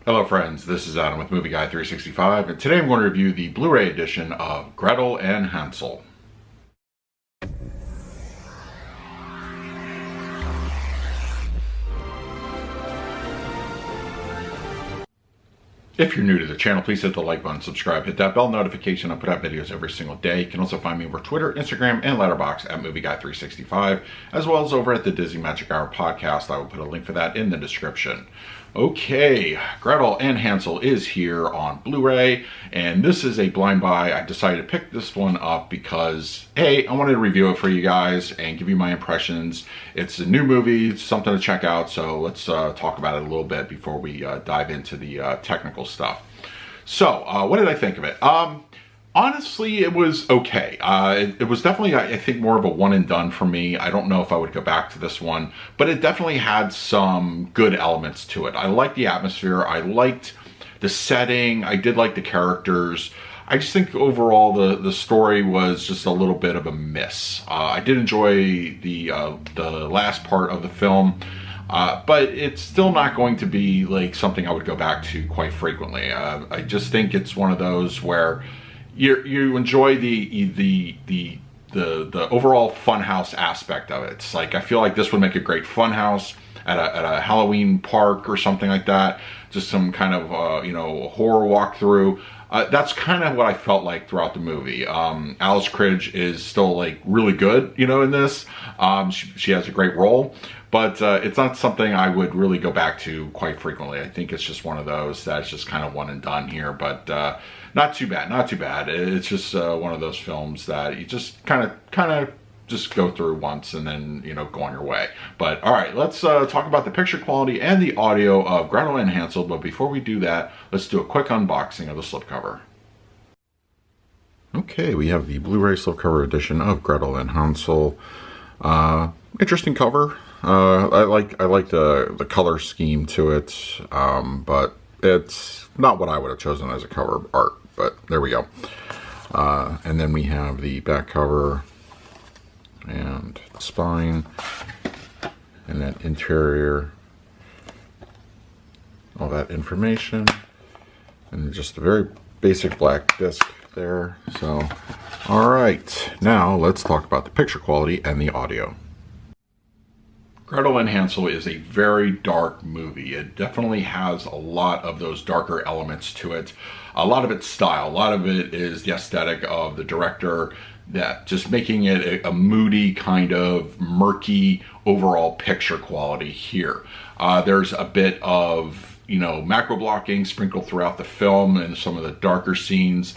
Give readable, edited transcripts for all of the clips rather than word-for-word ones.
Hello friends, this is Adam with Movie Guy 365, and today I'm going to review the Blu Ray edition of Gretel and Hansel. If you're new to the channel, please hit the like button, subscribe, hit that bell notification. I put out videos every single day. You can also find me over Twitter, Instagram, and Letterboxd at Movie Guy 365, as well as over at the Disney Magic Hour podcast. I will put a link for that in the description. Okay, Gretel and Hansel is here on Blu-ray, and this is a blind buy. I decided to pick this one up because, hey, I wanted to review it for you guys and give you my impressions. It's a new movie, it's something to check out, so let's talk about it a little bit before we dive into the technical stuff. So, what did I think of it? Honestly, it was okay. It was definitely, I think, more of a one and done for me. I don't know if I would go back to this one, but it definitely had some good elements to it. I liked the atmosphere. I liked the setting. I did like the characters. I just think overall the story was just a little bit of a miss. I did enjoy the last part of the film, but it's still not going to be like something I would go back to quite frequently. I just think it's one of those where you enjoy the overall funhouse aspect of it. It's like, I feel like this would make a great funhouse at a Halloween park or something like that. Just some kind of horror walkthrough. That's kind of what I felt like throughout the movie. Alice Krige is still like really good, in this. She has a great role, but it's not something I would really go back to quite frequently. I think it's just one of those that's just kind of one and done here, but not too bad, not too bad. It's just one of those films that you just kind of just go through once and then, go on your way. But all right, let's talk about the picture quality and the audio of Gretel and Hansel. But before we do that, let's do a quick unboxing of the slipcover. Okay, we have the Blu-ray slipcover edition of Gretel and Hansel. Interesting cover. I like the color scheme to it, but it's not what I would have chosen as a cover art. But there we go. And then we have the back cover and the spine and that interior, all that information, and just a very basic black disc there. So, all right, now let's talk about the picture quality and the audio. Gretel and Hansel is a very dark movie. It definitely has a lot of those darker elements to it. A lot of it's style. A lot of it is the aesthetic of the director, that just making it a moody, kind of murky overall picture quality here. There's a bit of, macro blocking sprinkled throughout the film and some of the darker scenes.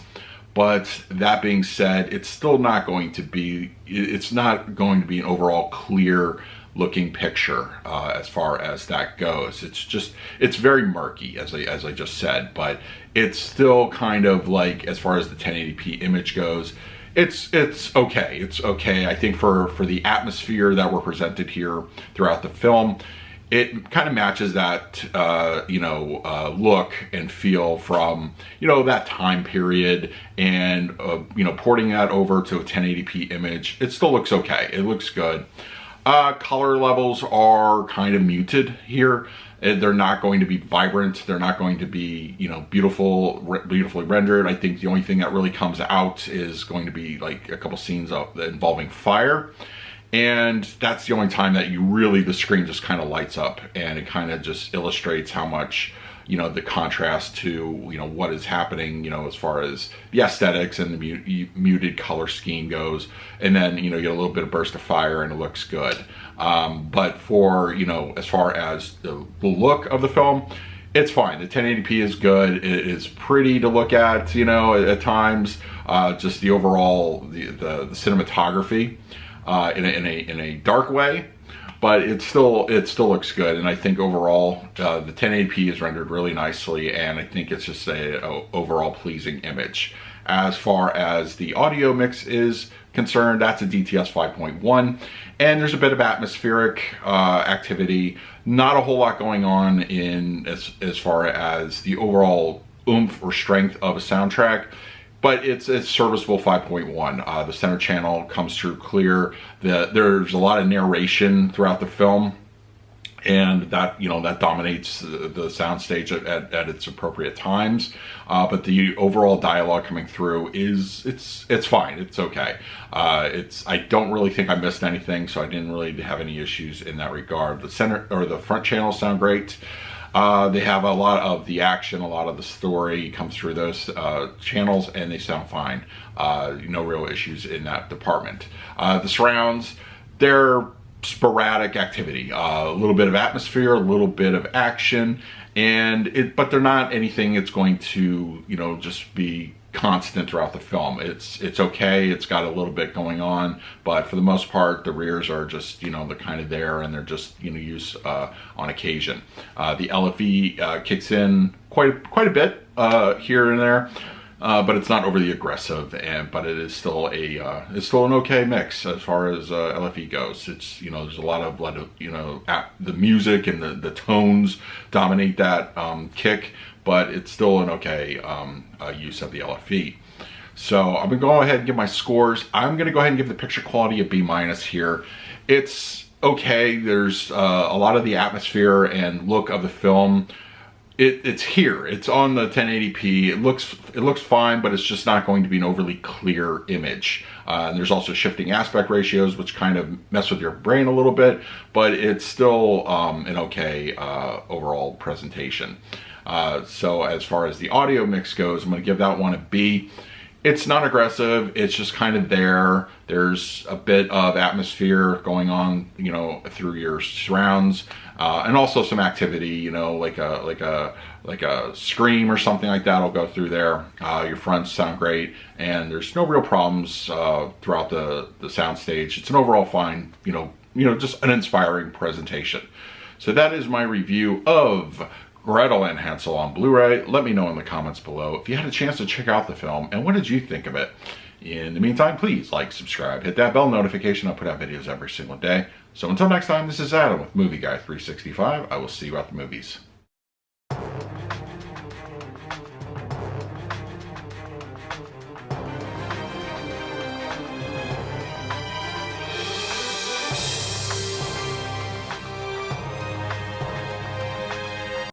But that being said, it's still not going to be, an overall clear looking picture as far as that goes. It's very murky, as I just said, but it's still kind of like, as far as the 1080p image goes, it's okay. It's okay. I think for the atmosphere that we're presented here throughout the film, it kind of matches that look and feel from that time period, and porting that over to a 1080p image, it still looks okay. It looks good. Color levels are kind of muted here. They're not going to be vibrant. They're not going to be, beautifully rendered. I think the only thing that really comes out is going to be like a couple scenes involving fire. And that's the only time that the screen just kind of lights up, and it kind of just illustrates how much, the contrast to, what is happening, as far as the aesthetics and the muted color scheme goes. And then, you get a little bit of burst of fire and it looks good. But for, as far as the look of the film, it's fine. The 1080p is good. It is pretty to look at, at times. Just the overall, the cinematography in a dark way. But it still looks good, and I think overall the 1080p is rendered really nicely, and I think it's just a overall pleasing image. As far as the audio mix is concerned, that's a DTS 5.1, and there's a bit of atmospheric activity. Not a whole lot going on as far as the overall oomph or strength of a soundtrack. But it's serviceable 5.1. The center channel comes through clear. There's a lot of narration throughout the film. and that, you know, that dominates the soundstage at its appropriate times. But the overall dialogue coming through it's fine. It's okay. I don't really think I missed anything, so I didn't really have any issues in that regard. The center or the front channels sound great. They have a lot of the action, a lot of the story comes through those channels, and they sound fine. No real issues in that department. The surrounds, they're sporadic activity, a little bit of atmosphere, a little bit of action, but they're not anything that's going to, you know, just be constant throughout the film. It's okay. It's got a little bit going on, but for the most part, the rears are just, you know, they're kind of there, and they're just, you know, used on occasion. The LFE kicks in quite a bit here and there. But it's not overly aggressive, but it is still it's still an okay mix as far as LFE goes. It's, you know, there's a lot of you know, the music and the tones dominate that kick, but it's still an okay use of the LFE. So I'm gonna go ahead and give my scores. I'm gonna go ahead and give the picture quality a B- here. It's okay. There's a lot of the atmosphere and look of the film. It's here. It's on the 1080p. It looks fine, but it's just not going to be an overly clear image. And there's also shifting aspect ratios, which kind of mess with your brain a little bit, but it's still an okay overall presentation. So as far as the audio mix goes, I'm going to give that one a B. It's not aggressive. It's just kind of there. There's a bit of atmosphere going on, you know, through your surrounds, and also some activity, you know, like a scream or something like that will go through there. Your fronts sound great, and there's no real problems throughout the sound stage. It's an overall fine, you know, just an inspiring presentation. So that is my review of Gretel and Hansel on Blu-ray. Let me know in the comments below if you had a chance to check out the film, and what did you think of it? In the meantime, please like, subscribe, hit that bell notification. I put out videos every single day. So until next time, this is Adam with Movie Guy 365. I will see you at the movies.